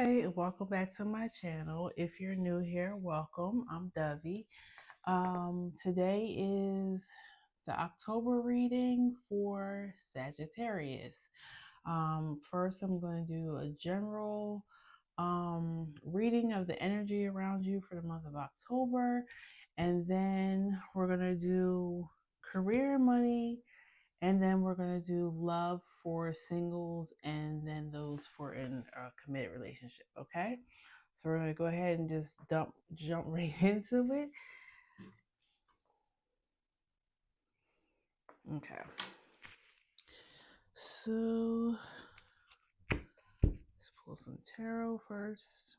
Hi, welcome back to my channel. If you're new here, welcome. I'm Dovey. Today is the October reading for Sagittarius. First, I'm going to do a general reading of the energy around you for the month of October, and then we're going to do career and money, and then we're going to do love for singles and then those for in a committed relationship. Okay. So we're going to go ahead and just jump right into it. Okay. So let's pull some tarot first.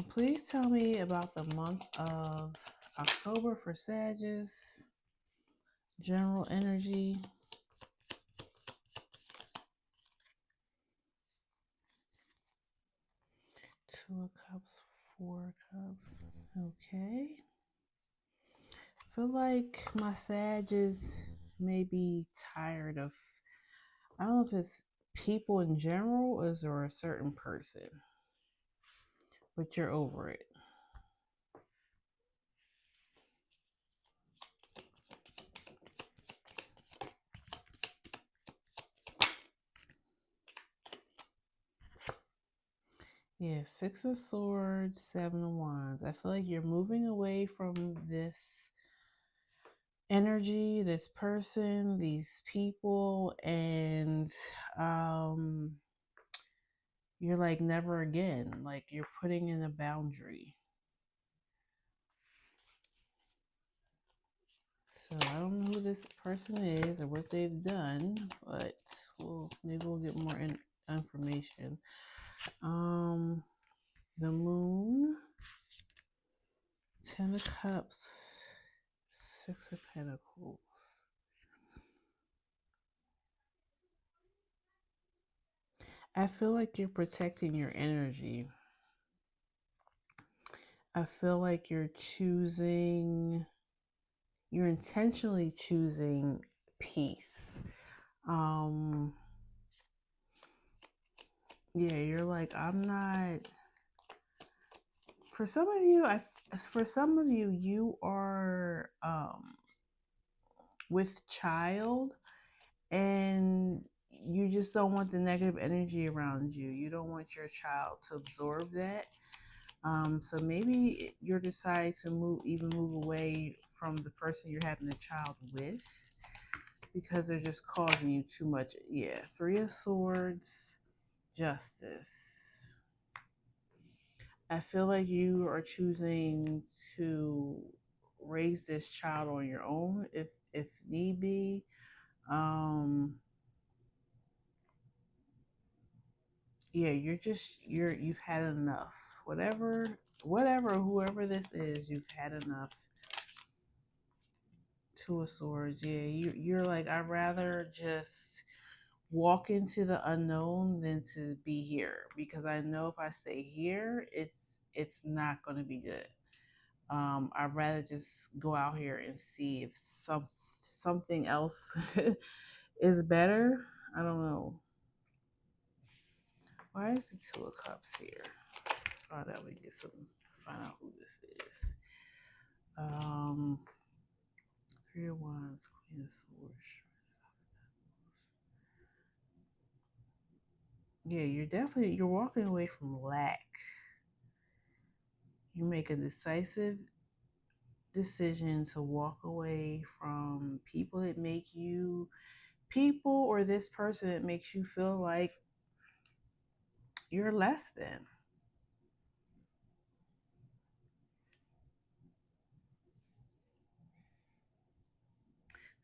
Please tell me about the month of October for Sagittarius. General energy. Two of Cups, Four of Cups. Okay. I feel like my Sagittarius may be tired of, I don't know if it's people in general or is there a certain person, but you're over it. Yeah, Six of Swords, Seven of Wands. I feel like you're moving away from this energy, this person, these people, and you're like never again. Like you're putting in a boundary. So I don't know who this person is or what they've done, but maybe we'll get more information. The Moon, Ten of Cups, Six of Pentacles. I feel like you're protecting your energy. I feel like you're intentionally choosing peace. Yeah, you're like, I'm not, for some of you, you are with child and you just don't want the negative energy around you. You don't want your child to absorb that. So maybe you're deciding to move away from the person you're having a child with because they're just causing you too much. Yeah, Three of Swords, Justice. I feel like you are choosing to raise this child on your own if need be. Yeah, you've had enough. Whoever this is, you've had enough. Two of Swords. Yeah, you're like, I'd rather just walk into the unknown than to be here, because I know if I stay here, it's not going to be good. I'd rather just go out here and see if something else is better. I don't know. Why is the Two of Cups here? Let's find out who this is. Three of Wands, Queen of Swords. Yeah, you're walking away from lack. You make a decisive decision to walk away from people or this person that makes you feel like you're less than.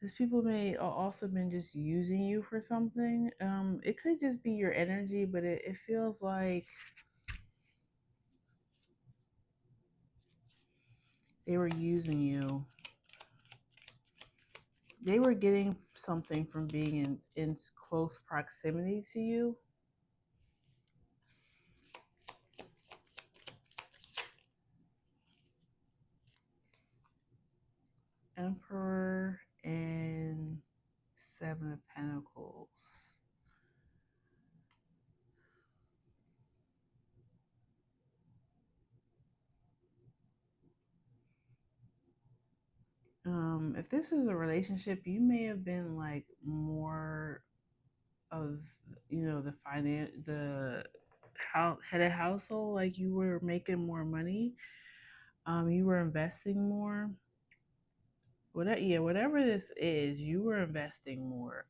These people may also been just using you for something. It could just be your energy, but it feels like they were using you. They were getting something from being in close proximity to you. Emperor and Seven of Pentacles. If this is a relationship, you may have been like more of, the head of household. Like you were making more money. You were investing more. Whatever this is, you were investing more.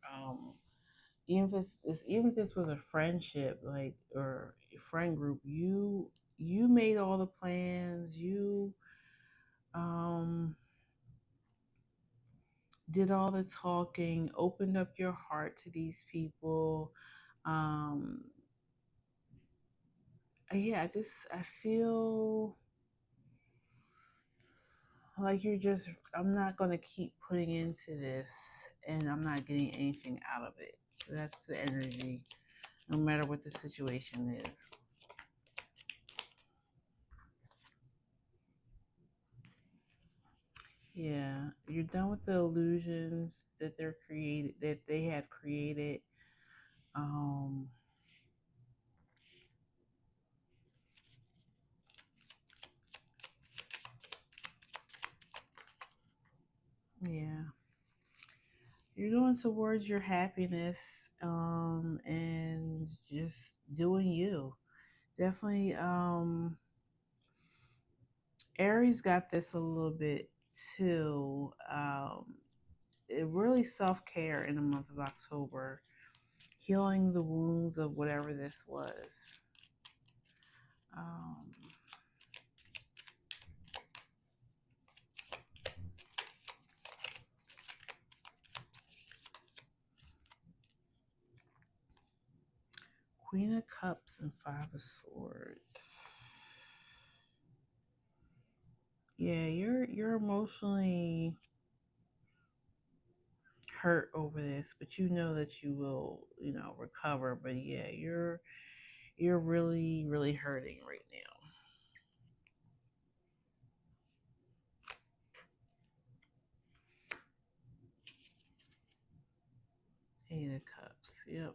Even if this was a friendship, like, or a friend group, you made all the plans. You um did all the talking, opened up your heart to these people. Um, yeah, I feel like I'm not going to keep putting into this and I'm not getting anything out of it. That's the energy, no matter what the situation is. Yeah, you're done with the illusions that they have created. Um, yeah. You're going towards your happiness, and just doing you. Definitely, Aries got this a little bit too. It really self care in the month of October, healing the wounds of whatever this was. Um, Queen of Cups and Five of Swords. Yeah, you're emotionally hurt over this, but you know that you will, recover. But yeah, you're really, really hurting right now. Eight of Cups. Yep.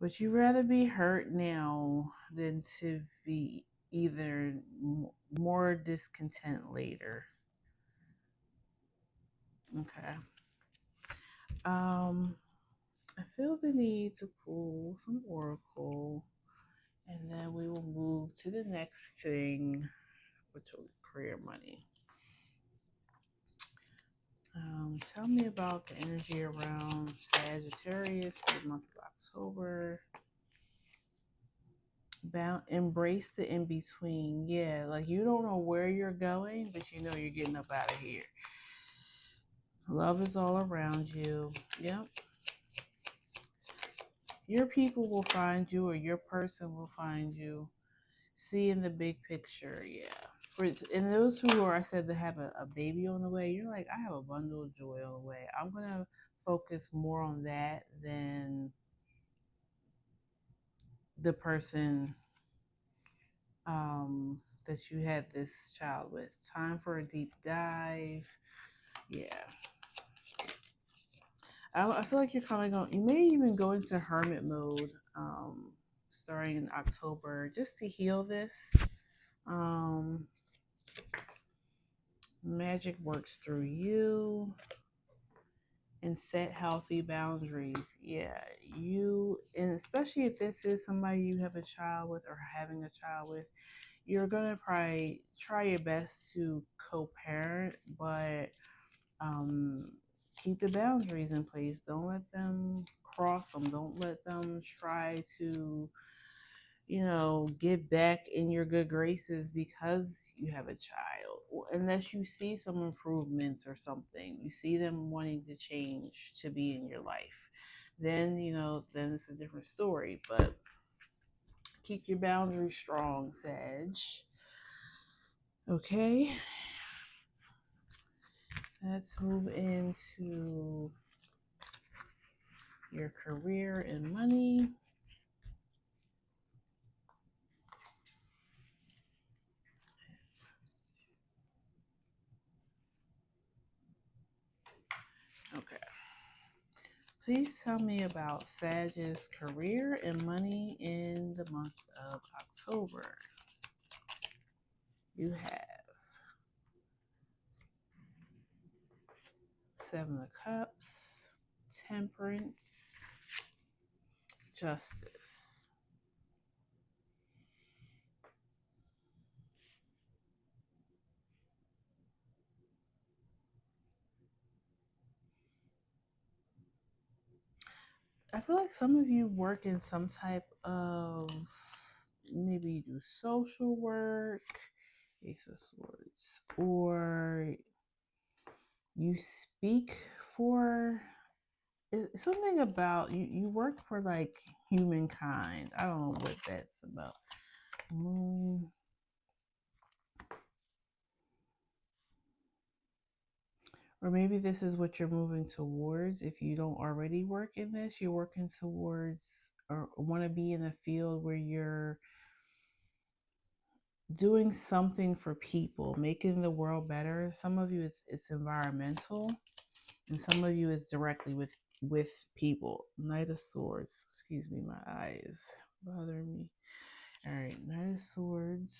But you'd rather be hurt now than to be either more discontent later. Okay. Um, I feel the need to pull some oracle, and then we will move to the next thing, which will be career money. Tell me about the energy around Sagittarius for the month of October. Embrace the in between. Yeah, like you don't know where you're going, but you know you're getting up out of here. Love is all around you. Yep. Your people will find you, or your person will find you. Seeing the big picture. Yeah. And those who are, I said, that have a baby on the way, you're like, I have a bundle of joy on the way. I'm going to focus more on that than the person that you had this child with. Time for a deep dive. Yeah. I feel like you're kind of going, you may even go into hermit mode starting in October just to heal this. Magic works through you. And set healthy boundaries. Yeah, and especially if this is somebody you have a child with or having a child with, you're gonna probably try your best to co-parent, but keep the boundaries in place. Don't let them cross them. Don't let them try to get back in your good graces because you have a child, unless you see some improvements or something, you see them wanting to change to be in your life, then then it's a different story. But keep your boundaries strong, Sag. Okay, let's move into your career and money. Okay. Please tell me about Sag's career and money in the month of October. You have Seven of Cups, Temperance, Justice. I feel like some of you work in some type of, maybe you do social work, Ace of Swords, or you speak for, it's something about you work for like humankind. I don't know what that's about. Or maybe this is what you're moving towards. If you don't already work in this, you're working towards or want to be in a field where you're doing something for people, making the world better. Some of you it's environmental, and some of you is directly with people. Knight of Swords. Excuse me, my eyes bothering me. All right, Knight of Swords.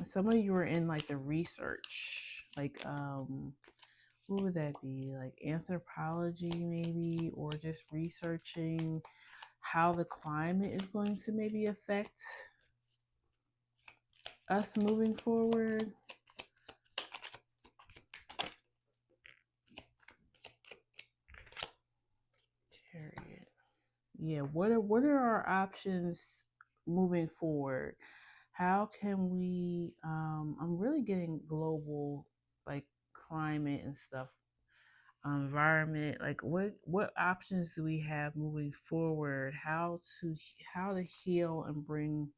Some of you are in like the research, like what would that be? Like anthropology, maybe, or just researching how the climate is going to maybe affect us moving forward. Chariot. Yeah, what are our options moving forward? How can we I'm really getting global, like climate and stuff, environment, like what options do we have moving forward, how to heal and bring,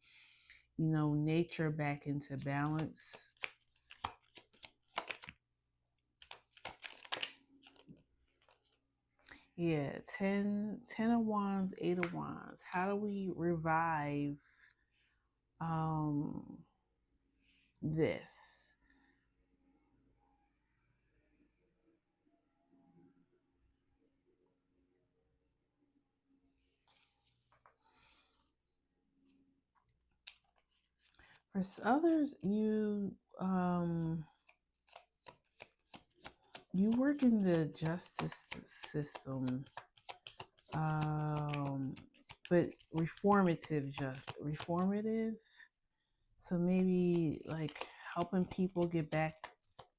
nature back into balance. Yeah, 10 of Wands, 8 of Wands. How do we revive um this? For others, you work in the justice system, but reformative. So maybe like helping people get back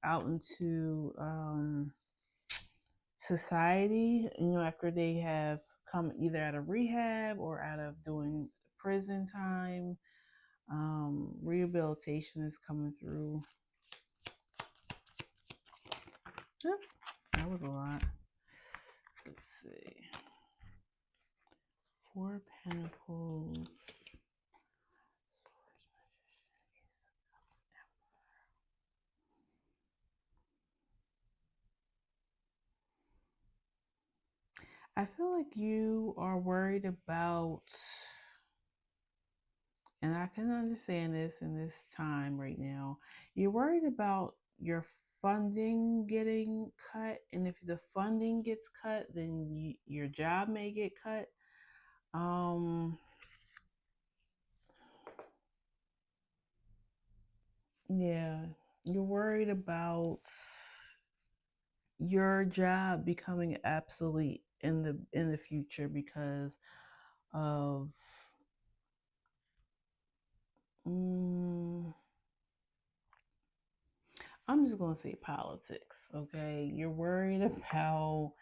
out into society, after they have come either out of rehab or out of doing prison time. Rehabilitation is coming through. Yep, that was a lot. Let's see. 4 Pentacles. I feel like you are worried about, and I can understand this in this time right now, you're worried about your funding getting cut. And if the funding gets cut, then your job may get cut. Yeah, you're worried about your job becoming obsolete in the future because of I'm just gonna say politics. Okay, you're worried about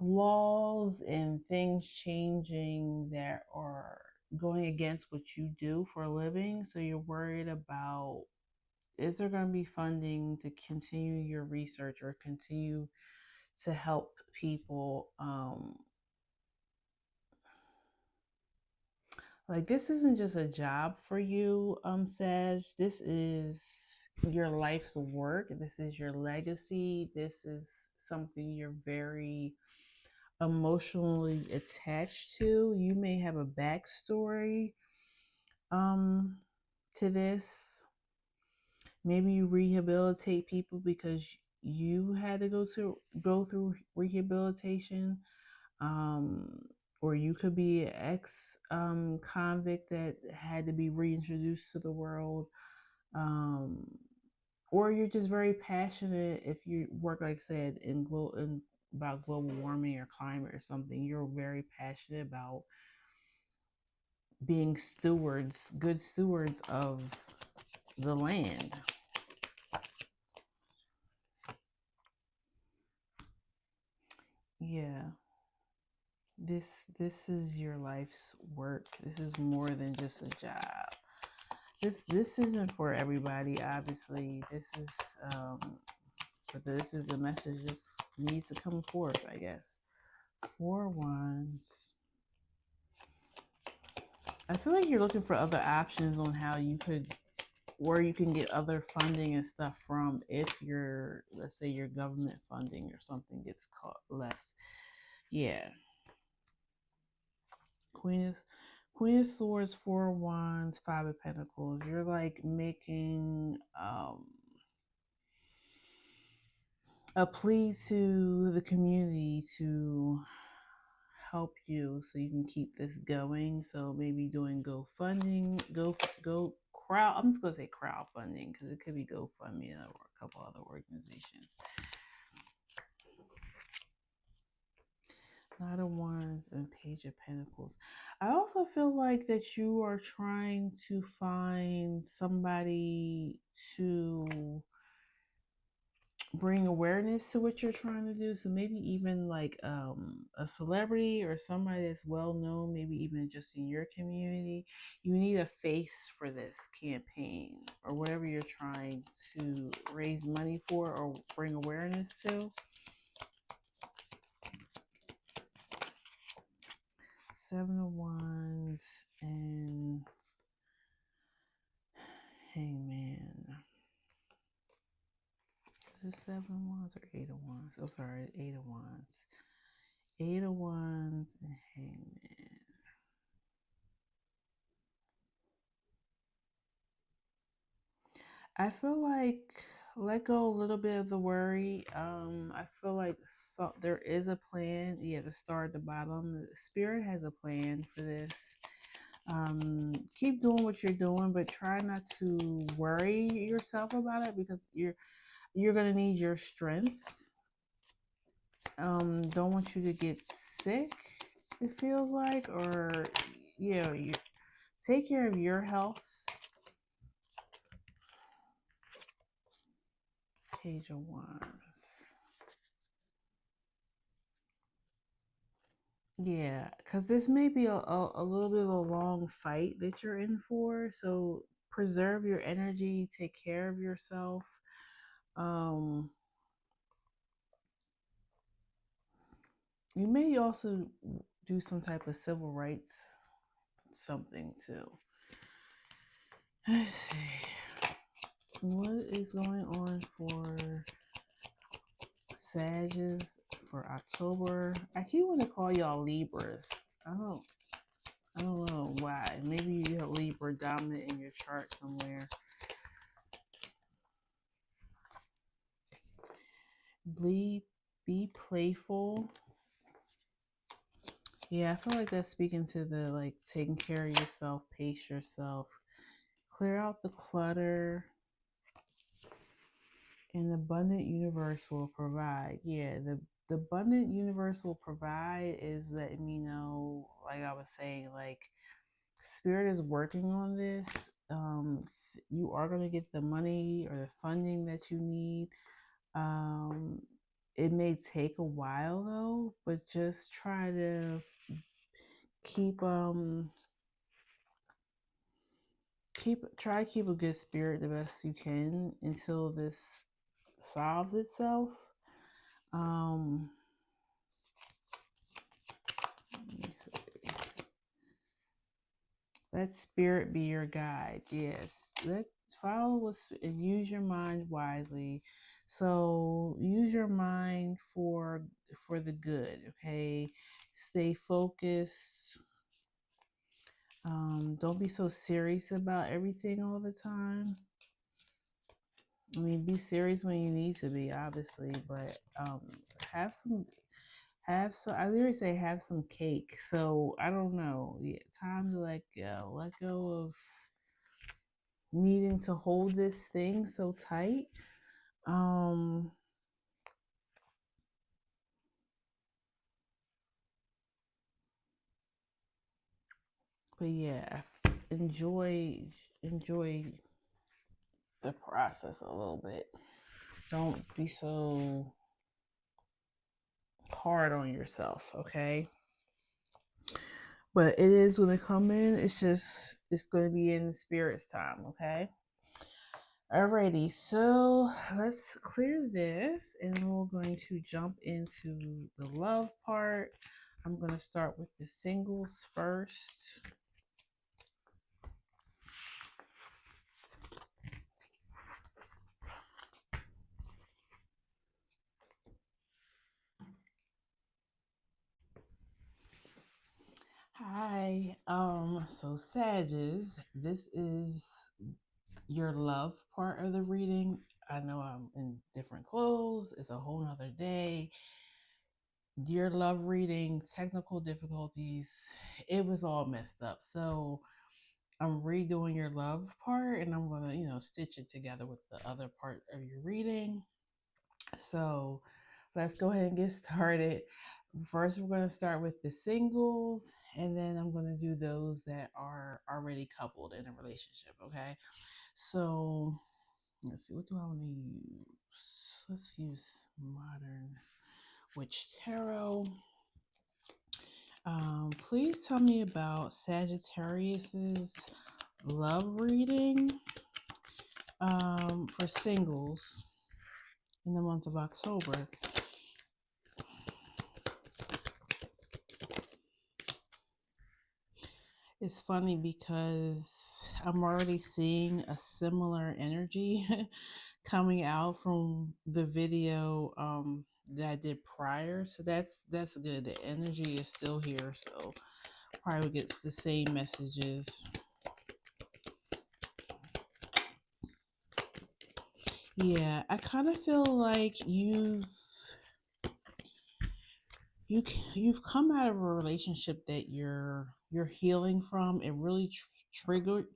laws and things changing that are going against what you do for a living. So you're worried about, is there going to be funding to continue your research or continue to help people? Like, this isn't just a job for you, Sag. This is your life's work. This is your legacy. This is something you're very emotionally attached to. You may have a backstory to this. Maybe you rehabilitate people because you had to go through rehabilitation. Or you could be an ex convict that had to be reintroduced to the world. or you're just very passionate. If you work, like I said, about global warming or climate or something, you're very passionate about being stewards, good stewards of the land. Yeah. This is your life's work. This is more than just a job. This isn't for everybody, obviously. But this is the message just needs to come forth, I guess. 4 wands. I feel like you're looking for other options on how you could, where you can get other funding and stuff from if your, let's say your government funding or something gets caught left. Yeah. Queen of Swords, 4 wands, 5 of Pentacles. You're like making a plea to the community to help you so you can keep this going. So maybe doing GoFunding, go crowd. I'm just gonna say crowdfunding because it could be GoFundMe or a couple other organizations. Knight of Wands and Page of Pentacles. I also feel like that you are trying to find somebody to bring awareness to what you're trying to do. So maybe even like a celebrity or somebody that's well known, maybe even just in your community. You need a face for this campaign or whatever you're trying to raise money for or bring awareness to. 7 of Wands and Hangman. Is it 7 of Wands or 8 of Wands? Oh, sorry, 8 of Wands. 8 of Wands and Hangman. I feel like let go a little bit of the worry. I feel like there is a plan. Yeah, the star at the bottom. The Spirit has a plan for this. Keep doing what you're doing, but try not to worry yourself about it because you're gonna need your strength. Don't want you to get sick. It feels like, or you take care of your health. Page of Wands. Yeah, because this may be a little bit of a long fight that you're in for. So preserve your energy, take care of yourself. You may also do some type of civil rights something too. Let's see. What is going on for Sagittarius for October? I keep want to call y'all Libras. I don't know why. Maybe you have Libra dominant in your chart somewhere. Be playful. Yeah, I feel like that's speaking to the like taking care of yourself, pace yourself, clear out the clutter. An abundant universe will provide. Yeah, the abundant universe will provide is letting me know, like I was saying, like Spirit is working on this. You are going to get the money or the funding that you need. It may take a while though, but just try to keep try to keep a good spirit the best you can until this solves itself. Let spirit be your guide. Yes, let follow and use your mind wisely. So use your mind for the good. Okay, stay focused. Don't be so serious about everything all the time. I mean, be serious when you need to be, obviously, but have some. I literally say have some cake. So I don't know. Yeah, time to let go. Let go of needing to hold this thing so tight. Um, but yeah, enjoy the process a little bit. Don't be so hard on yourself, okay? But it is gonna come in. It's gonna be in spirit's time, okay? Alrighty, so let's clear this and we're going to jump into the love part. I'm gonna start with the singles first. Hi. So Sages, this is your love part of the reading. I know I'm in different clothes. It's a whole nother day. Your love reading, technical difficulties, it was all messed up. So I'm redoing your love part and I'm gonna, stitch it together with the other part of your reading. So let's go ahead and get started. First, we're going to start with the singles, and then I'm going to do those that are already coupled in a relationship. Okay. So let's see, what do I want to use? Let's use Modern Witch Tarot. Please tell me about Sagittarius's love reading for singles in the month of October. It's funny because I'm already seeing a similar energy coming out from the video that I did prior. So that's good. The energy is still here. So probably gets the same messages. Yeah, I kind of feel like you've come out of a relationship that you're healing from. It really triggered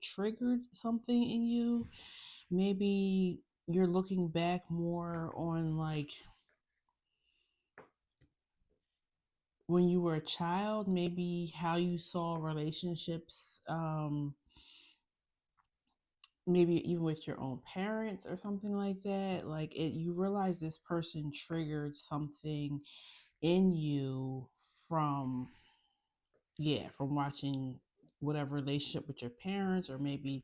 something in you. Maybe you're looking back more on like when you were a child, maybe how you saw relationships, maybe even with your own parents or something like that. Like you realize this person triggered something in you from, yeah, from watching whatever relationship with your parents, or maybe,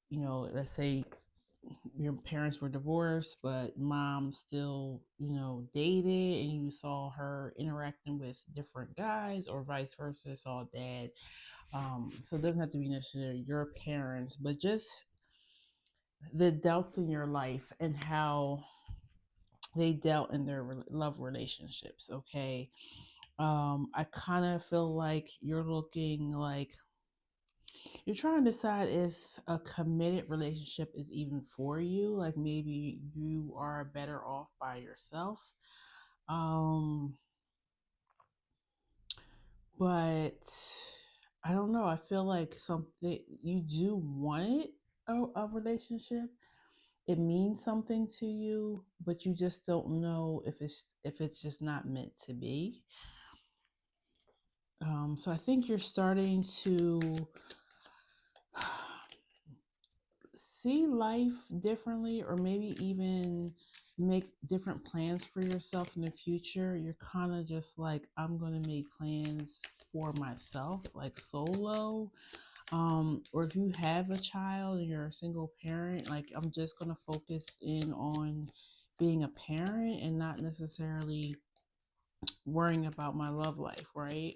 let's say your parents were divorced, but mom still, dated, and you saw her interacting with different guys, or vice versa, saw dad. So it doesn't have to be necessarily your parents, but just the delts in your life and how they dealt in their love relationships. Okay. I kind of feel like you're looking like you're trying to decide if a committed relationship is even for you. Like maybe you are better off by yourself. Um, but I don't know. I feel like something you do want a relationship. It means something to you, but you just don't know if it's just not meant to be. So I think you're starting to see life differently, or maybe even make different plans for yourself in the future. You're kind of just like, I'm going to make plans for myself, like solo. Or if you have a child and you're a single parent, like, I'm just going to focus in on being a parent and not necessarily worrying about my love life, right?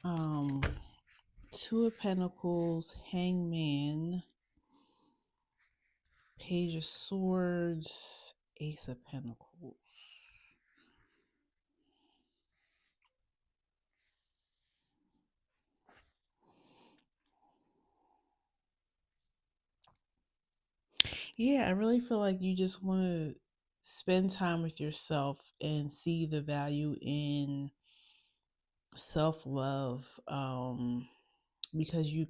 um Two of Pentacles, Hangman, Page of Swords, Ace of Pentacles. Yeah, I really feel like you just want to spend time with yourself and see the value in self-love, because you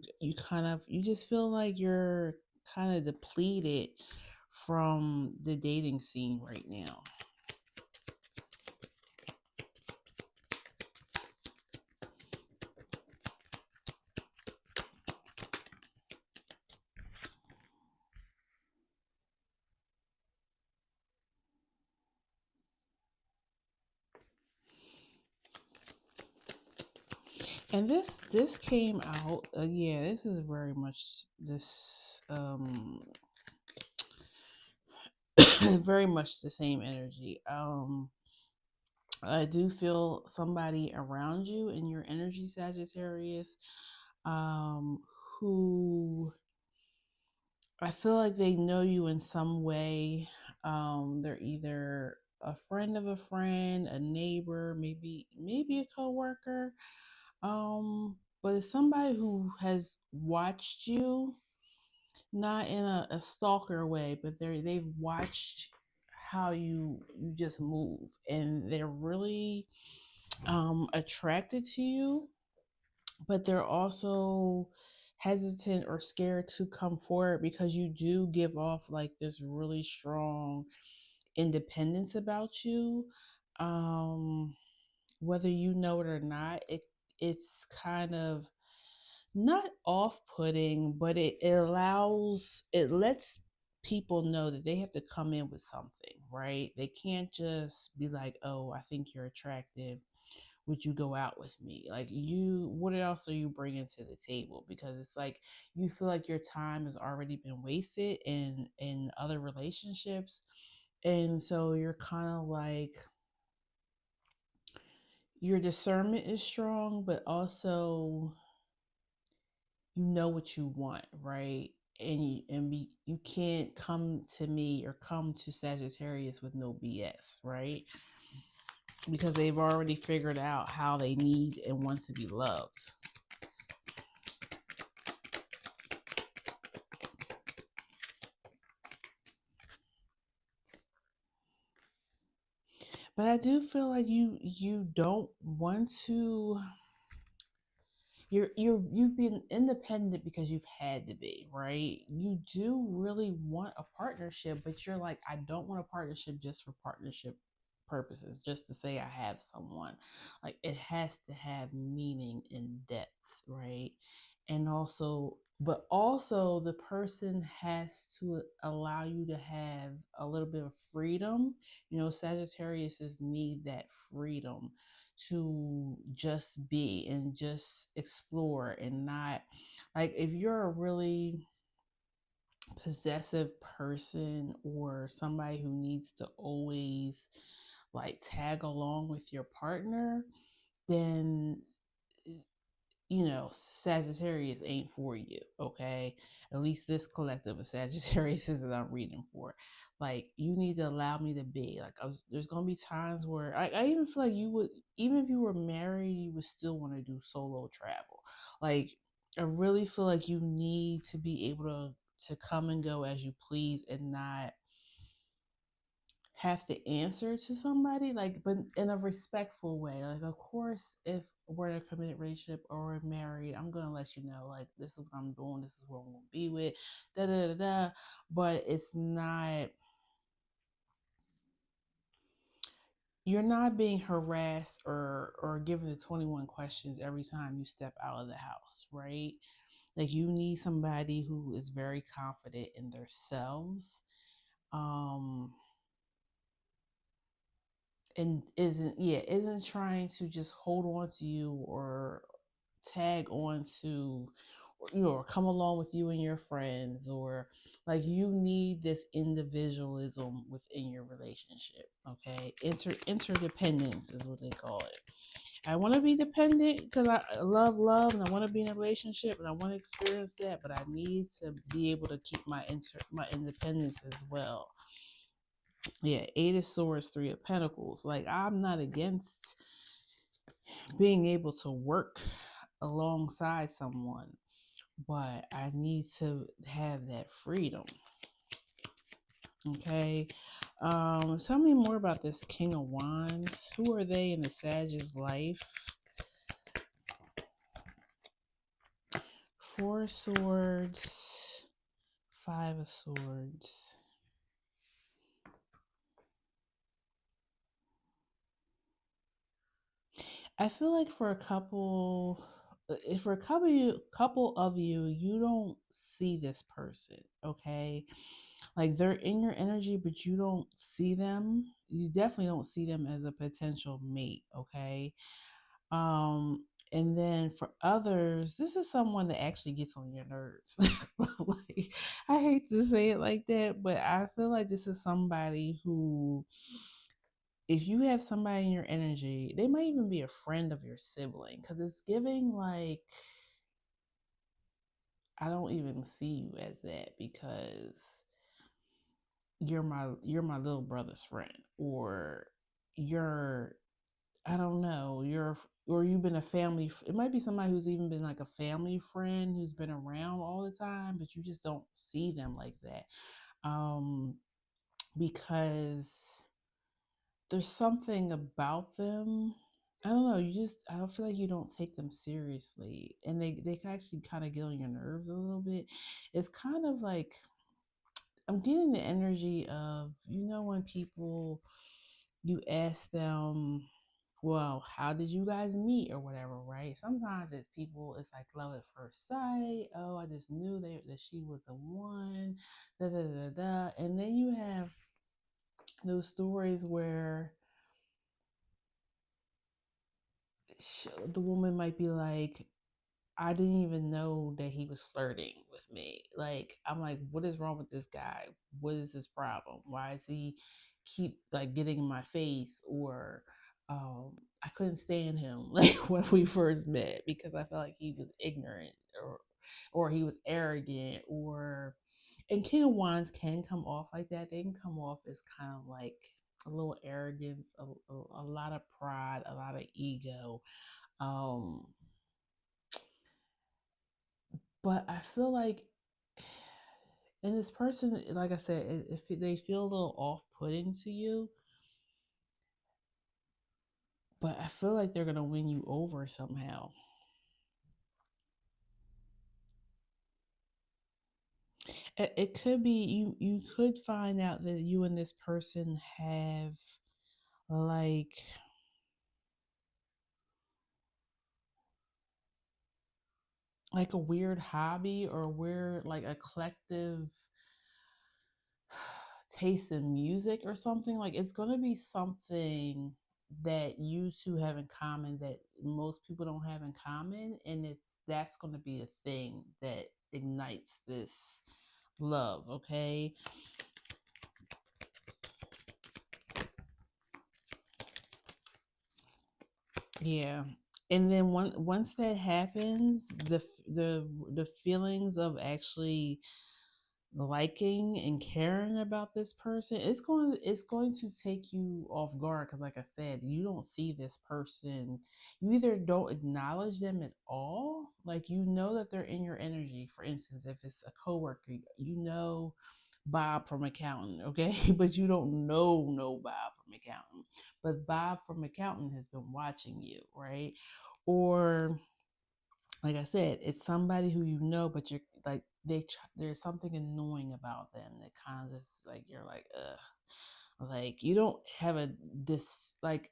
just feel like you're kind of depleted from the dating scene right now. And this came out, yeah, this is very much this very much the same energy. I do feel somebody around you in your energy, Sagittarius, um who I feel like they know you in some way. They're either a friend of a friend, a neighbor, maybe a coworker. But it's somebody who has watched you, not in a stalker way, but they've watched how you just move, and they're really attracted to you, but they're also hesitant or scared to come forward because you do give off like this really strong independence about you. Um, Whether you know it or not, it's kind of not off-putting, but it lets people know that they have to come in with something, right? They can't just be like, "Oh, I think you're attractive. Would you go out with me?" Like, what else are you bringing to the table? Because it's like you feel like your time has already been wasted in other relationships, and so you're kind of like your discernment is strong, but also you know what you want, right? You can't come to me or come to Sagittarius with no BS, right? Because they've already figured out how they need and want to be loved. But I do feel like you don't want to, you've been independent because you've had to be, right? You do really want a partnership, but you're like, I don't want a partnership just for partnership purposes, just to say I have someone. Like, it has to have meaning and depth, right? And also, but also the person has to allow you to have a little bit of freedom. Sagittarius need that freedom to just be and just explore, and not like, if you're a really possessive person or somebody who needs to always like tag along with your partner, then Sagittarius ain't for you, okay? At least this collective of Sagittarius is that I'm reading for. Like, you need to allow me to be. Like, there's gonna be times where I even feel like you would, even if you were married, you would still want to do solo travel. Like, I really feel like you need to be able to come and go as you please and not have to answer to somebody, like, but in a respectful way. Like, of course, if we're in a committed relationship or we're married, I'm gonna let you know, like, this is what I'm doing, this is what I'm gonna be with, da da da da. But it's not, you're not being harassed or given the 21 questions every time you step out of the house, right? Like, you need somebody who is very confident in themselves, um and isn't trying to just hold on to you or tag on to, or come along with you and your friends, or like, you need this individualism within your relationship. Okay, interdependence is what they call it. I want to be dependent because I love and I want to be in a relationship and I want to experience that, but I need to be able to keep my independence as well. Yeah, Eight of Swords, Three of Pentacles. Like, I'm not against being able to work alongside someone, but I need to have that freedom. Okay. Tell me more about this King of Wands. Who are they in the Sag's life? Four of Swords, Five of Swords. I feel like for a couple, if for a couple of you, you don't see this person, okay? Like they're in your energy, but you don't see them. You definitely don't see them as a potential mate, okay? Um, and then for others, this is someone that actually gets on your nerves. Like, I hate to say it like that, but I feel like this is somebody who, if you have somebody in your energy, they might even be a friend of your sibling, because it's giving like, I don't even see you as that, because you're my little brother's friend, or you're, I don't know, or you've been a family, it might be somebody who's even been like a family friend who's been around all the time, but you just don't see them like that. Because there's something about them. I don't know, I don't feel like you don't take them seriously, and they can actually kind of get on your nerves a little bit. It's kind of like, I'm getting the energy of, when people, you ask them, well, how did you guys meet or whatever, right? Sometimes it's people, it's like love at first sight. Oh, I just knew that she was the one, da da da da. And then you have those stories where the woman might be like, I didn't even know that he was flirting with me. Like, I'm like, what is wrong with this guy? What is his problem? Why is he keep like getting in my face? Or I couldn't stand him like when we first met, because I felt like he was ignorant, or he was arrogant, or, and King of Wands can come off like that. They can come off as kind of like a little arrogance, a lot of pride, a lot of ego. Um, but I feel like, and this person, like I said, if they feel a little off-putting to you, but I feel like they're gonna win you over somehow. It could be you could find out that you and this person have like a weird hobby, or weird like a collective taste in music or something. Like, it's going to be something that you two have in common that most people don't have in common, and that's going to be a thing that ignites this love, okay? Yeah. And then once that happens, the feelings of actually liking and caring about this person, it's going to take you off guard, because like I said, you don't see this person. You either don't acknowledge them at all, like, that they're in your energy. For instance, if it's a coworker, Bob from accountant, okay? But you don't know Bob from accountant, but Bob from accountant has been watching you, right? Or, like I said, it's somebody who but you're like, there's something annoying about them that kind of just like, you're like, ugh. Like, you don't have like,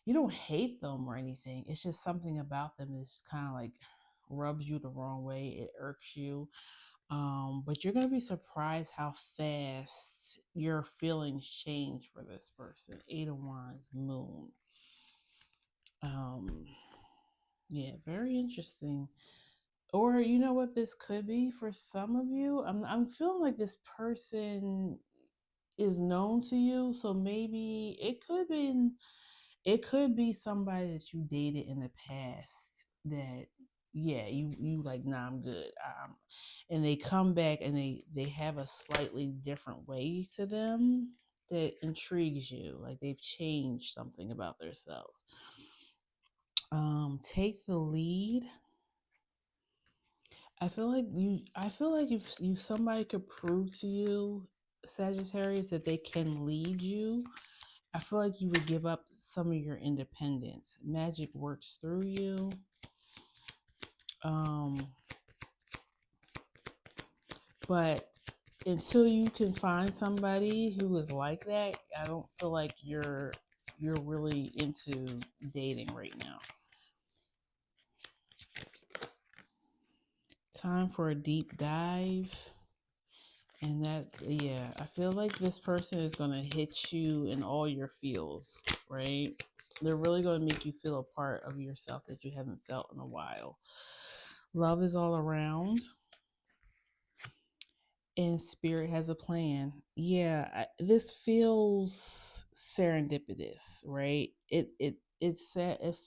you don't hate them or anything. It's just something about them is kind of like rubs you the wrong way. It irks you. But you're gonna be surprised how fast your feelings change for this person. Eight of Wands, Moon. Um, yeah, very interesting. Or, you know what this could be for some of you? I'm feeling like this person is known to you, so maybe it could be somebody that you dated in the past that, yeah, you like, nah, I'm good. And they come back and they have a slightly different way to them that intrigues you, like they've changed something about themselves. Take the lead. I feel like if somebody could prove to you, Sagittarius, that they can lead you, I feel like you would give up some of your independence. Magic works through you. Um But until you can find somebody who is like that, I don't feel like you're really into dating right now. Time for a deep dive. And that, yeah, I feel like this person is going to hit you in all your feels, right? They're really going to make you feel a part of yourself that you haven't felt in a while. Love is all around. And spirit has a plan. Yeah, this feels serendipitous, right? It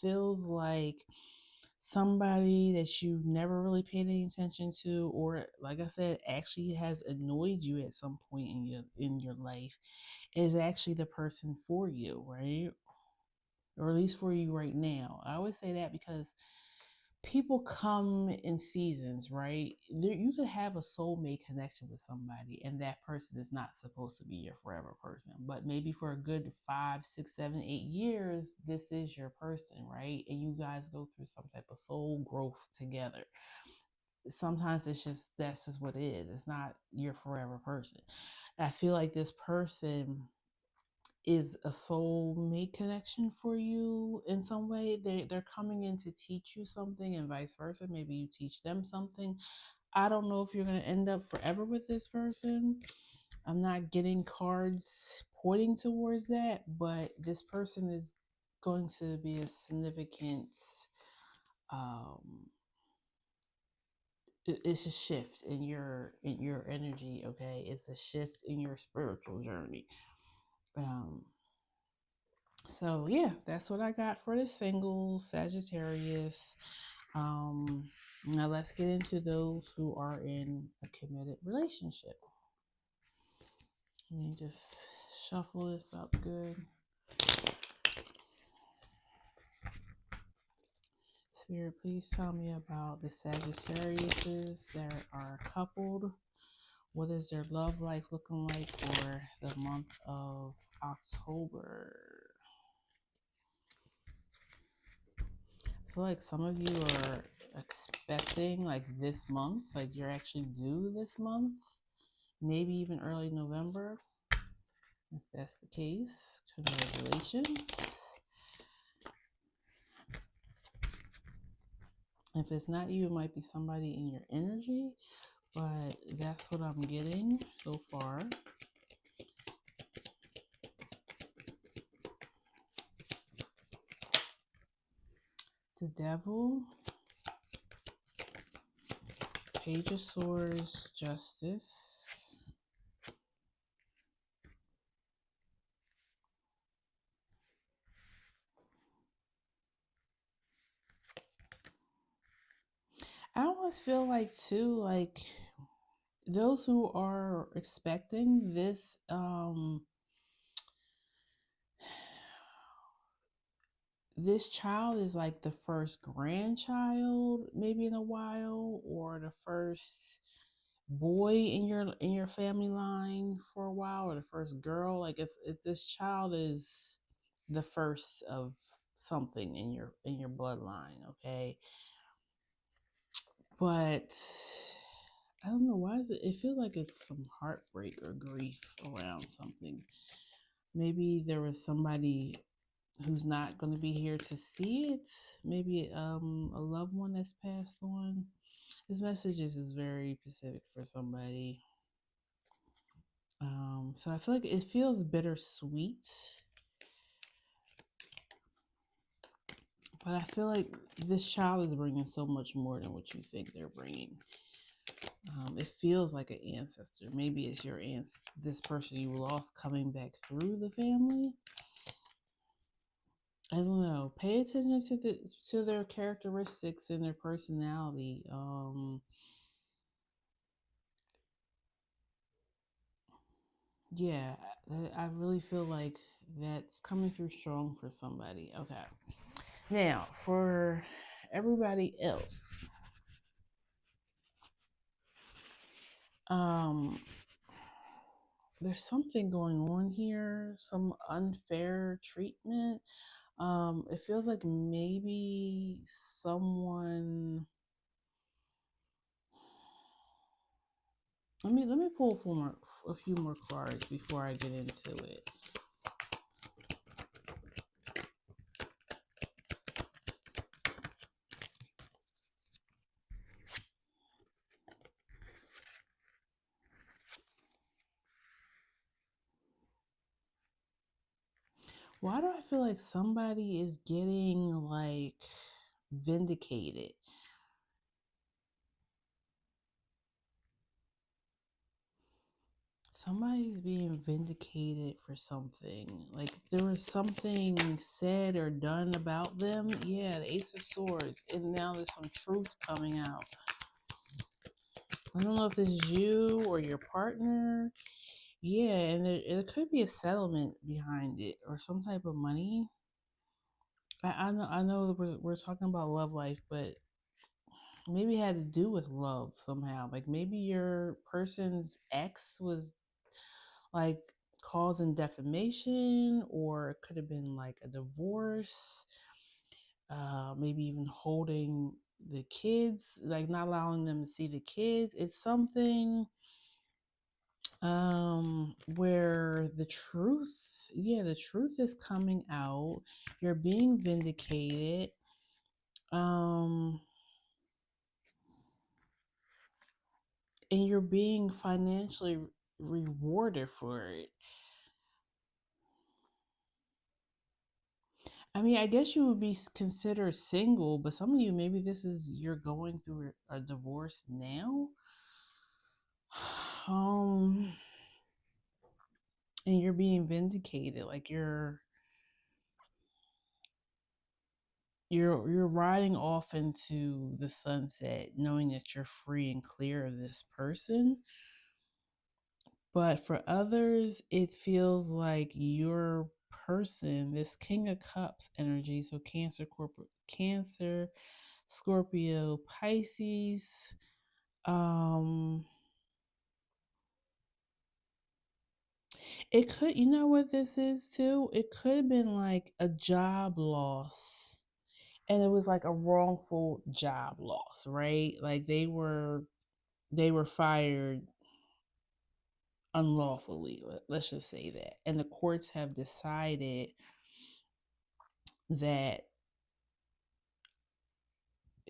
feels like somebody that you never really paid any attention to, or like I said, actually has annoyed you at some point in your life, is actually the person for you, right? Or at least for you right now. I always say that because people come in seasons, right? You could have a soulmate connection with somebody, and that person is not supposed to be your forever person. But maybe for a good 5, 6, 7, 8 years, this is your person, right? And you guys go through some type of soul growth together. Sometimes that's just what it is. It's not your forever person. I feel like this person is a soulmate connection for you in some way. They're coming in to teach you something, and vice versa. Maybe you teach them something. I don't know if you're going to end up forever with this person. I'm not getting cards pointing towards that, but this person is going to be a significant it's a shift in your energy, okay? It's a shift in your spiritual journey. So yeah, that's what I got for the single Sagittarius. Now let's get into those who are in a committed relationship. Let me just shuffle this up good. Spirit, please tell me about the Sagittariuses that are coupled. What is their love life looking like for the month of October? I feel like some of you are expecting like this month, like you're actually due this month, maybe even early November. If that's the case, congratulations. If it's not you, it might be somebody in your energy, but that's what I'm getting so far. The Devil, Page of Swords, Justice, I almost feel like too, like those who are expecting this, this child is like the first grandchild maybe in a while, or the first boy in your family line for a while, or the first girl. Like it's this child is the first of something in your bloodline, okay? But I don't know why it feels like it's some heartbreak or grief around something. Maybe there was somebody who's not going to be here to see it. Maybe a loved one that's passed on. This message is very specific for somebody. So I feel like it feels bittersweet, but I feel like this child is bringing so much more than what you think they're bringing. It feels like an ancestor. Maybe it's your this person you lost coming back through the family. I don't know. Pay attention to their characteristics and their personality. Yeah, I really feel like that's coming through strong for somebody. Okay. Now, for everybody else, um, there's something going on here, some unfair treatment. It feels like maybe someone Let me pull a few more cards before I get into it. Why do I feel like somebody is getting like vindicated? Somebody's being vindicated for something. Like there was something said or done about them. Yeah, the Ace of Swords. And now there's some truth coming out. I don't know if this is you or your partner. Yeah, and there could be a settlement behind it or some type of money. I know that we're talking about love life, but maybe it had to do with love somehow. Like maybe your person's ex was like causing defamation, or it could have been like a divorce, maybe even holding the kids, like not allowing them to see the kids. It's something where the truth, yeah, the truth is coming out. You're being vindicated. Um and you're being financially rewarded for it. I mean, I guess you would be considered single, but some of you, maybe this is you're going through a divorce now. Um, and you're being vindicated. Like you're riding off into the sunset, knowing that you're free and clear of this person. But for others, it feels like your person, this King of Cups energy, so Cancer, Scorpio, Pisces, um it could, you know what this is too? It could have been like a job loss. And it was like a wrongful job loss, right? Like they were fired unlawfully. Let's just say that. And the courts have decided that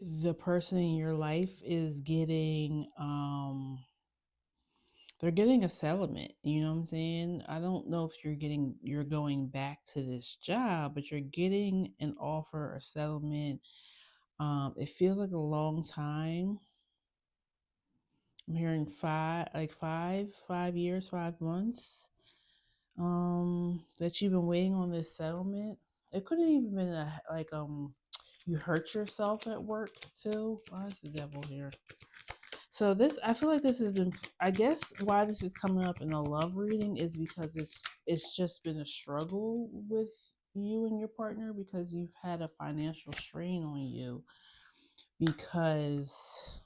the person in your life is getting they're getting a settlement. You know what I'm saying? I don't know if you're going back to this job, but you're getting an offer or settlement. It feels like a long time. I'm hearing 5 years, 5 months. That you've been waiting on this settlement. It couldn't even been you hurt yourself at work too. Why is the devil here? So this, I feel like this has been, I guess why this is coming up in a love reading is because it's just been a struggle with you and your partner, because you've had a financial strain on you because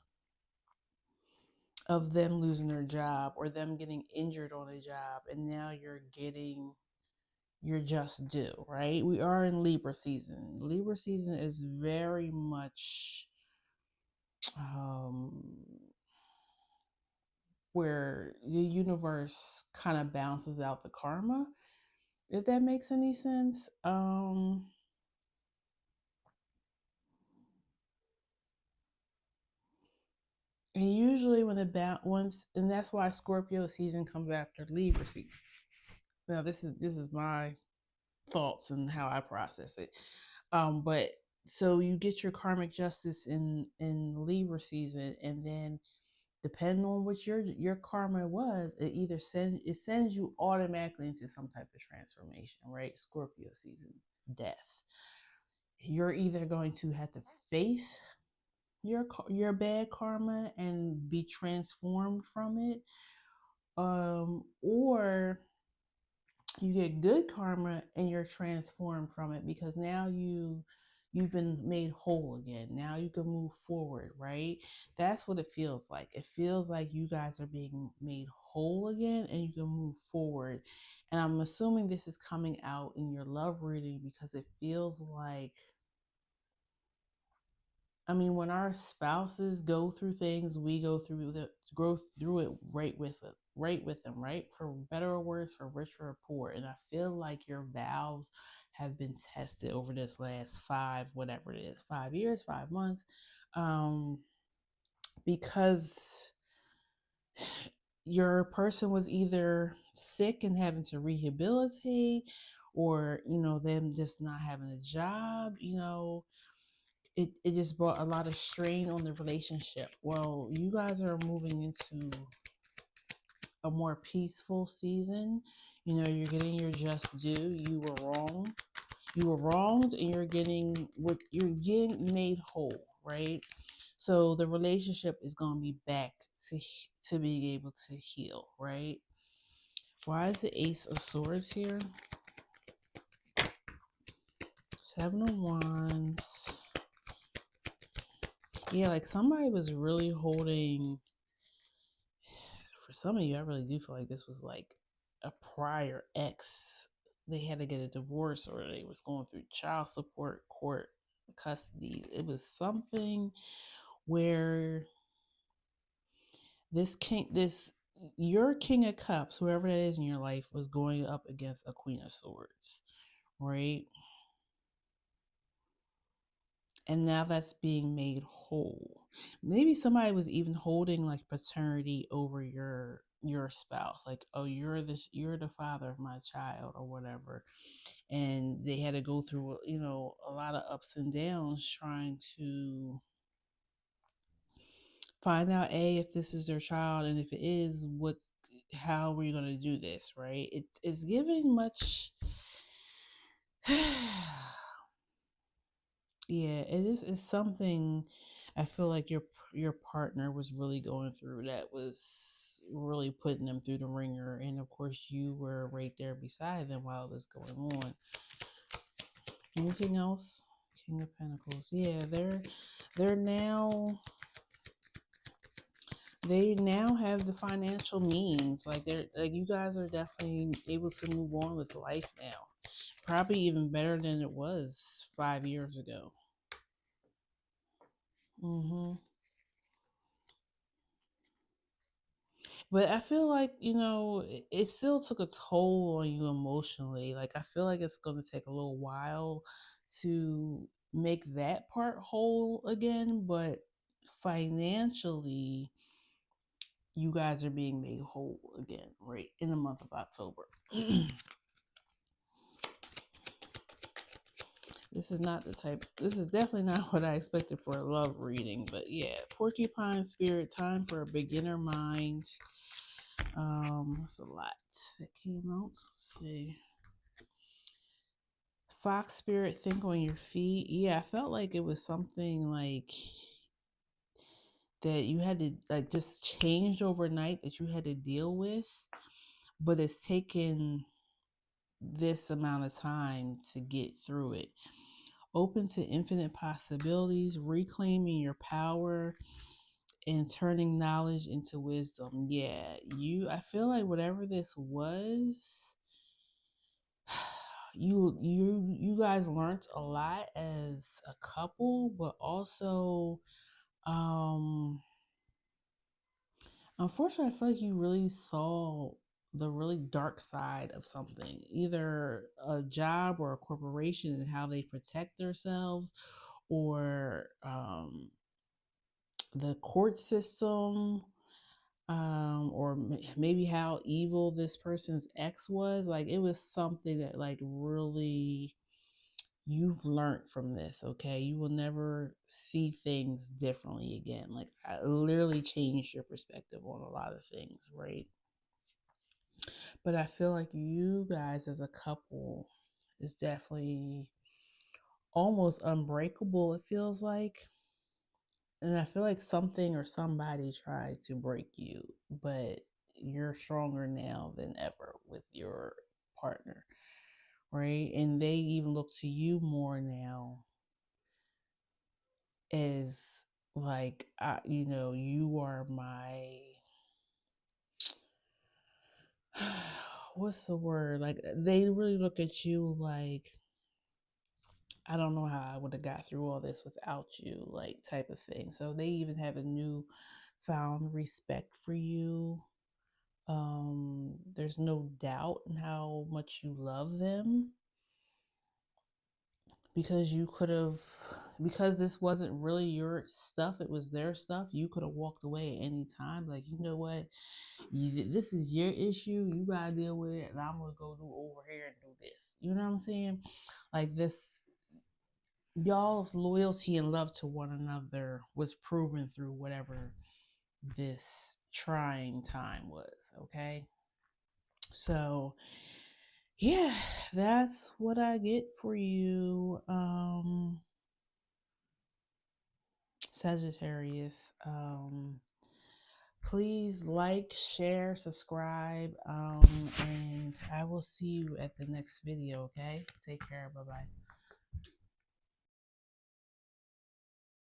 of them losing their job or them getting injured on a job, and now you're getting your just due, right? We are in Libra season. Libra season is very much um where the universe kind of balances out the karma, if that makes any sense. And usually when once, and that's why Scorpio season comes after Libra season. Now this is my thoughts and how I process it. But so you get your karmic justice in Libra season, and then depending on what your karma was, it sends you automatically into some type of transformation, right? Scorpio season, death. You're either going to have to face your bad karma and be transformed from it, or you get good karma and you're transformed from it, because now you've been made whole again. Now you can move forward, right? That's what it feels like. It feels like you guys are being made whole again and you can move forward. And I'm assuming this is coming out in your love reading because it feels like I mean, when our spouses go through things, we go through it right with them, right? For better or worse, for richer or poor. And I feel like your vows have been tested over this last whatever it is, 5 years, 5 months, um, because your person was either sick and having to rehabilitate, or them just not having a job. It just brought a lot of strain on the relationship. Well, you guys are moving into a more peaceful season. You're getting your just due. You were wronged, and you're getting made whole, right? So the relationship is going to be back to being able to heal, right? Why is the Ace of Swords here? Seven of Wands. Yeah, like somebody was really holding. For some of you, I really do feel like this was like a prior ex. They had to get a divorce, or they was going through child support, court, custody. It was something where your King of Cups, whoever that is in your life, was going up against a Queen of Swords, right? And now that's being made whole. Maybe somebody was even holding like paternity over your spouse, like, oh, you're the father of my child or whatever. And they had to go through a lot of ups and downs trying to find out, if this is their child, and if it is, how are we going to do this, right? It's giving much. Yeah, it is. It's something I feel like your partner was really going through, that was really putting them through the ringer, and of course you were right there beside them while it was going on. Anything else? King of Pentacles. Yeah, they're now they now have the financial means. Like, you guys are definitely able to move on with life now. Probably even better than it was 5 years ago. Mm-hmm. But I feel like, it still took a toll on you emotionally. Like, I feel like it's going to take a little while to make that part whole again. But financially, you guys are being made whole again, right? In the month of October. This is definitely not what I expected for a love reading. But yeah, Porcupine Spirit, time for a beginner mind. That's a lot that came out. Let's see. Fox Spirit, think on your feet. Yeah, I felt like it was something like that you had to like just change overnight, that you had to deal with, but it's taken this amount of time to get through it. Open to infinite possibilities, reclaiming your power, and turning knowledge into wisdom. Yeah, I feel like whatever this was, you guys learned a lot as a couple, but also unfortunately, I feel like you really saw the really dark side of something, either a job or a corporation, and how they protect themselves, or the court system, or maybe how evil this person's ex was. Like, it was something that, like, really, you've learned from this. Okay, you will never see things differently again. Like, I literally changed your perspective on a lot of things, right? But I feel like you guys as a couple is definitely almost unbreakable, it feels like. And I feel like something or somebody tried to break you, but you're stronger now than ever with your partner, right? And they even look to you more now as like, you are my, what's the word? Like, they really look at you like I don't know how I would have got through all this without you, like type of thing. So they even have a new found respect for you. There's no doubt in how much you love them, because you could have, because this wasn't really your stuff, it was their stuff. You could have walked away at any time, like, you know what, this is your issue, you gotta deal with it, and I'm gonna go do over here and do this. You know what I'm saying? Like, this, y'all's loyalty and love to one another was proven through whatever this trying time was. Okay, so yeah, that's what I get for you, Sagittarius. Please like, share, subscribe, and I will see you at the next video. Okay, take care. Bye bye.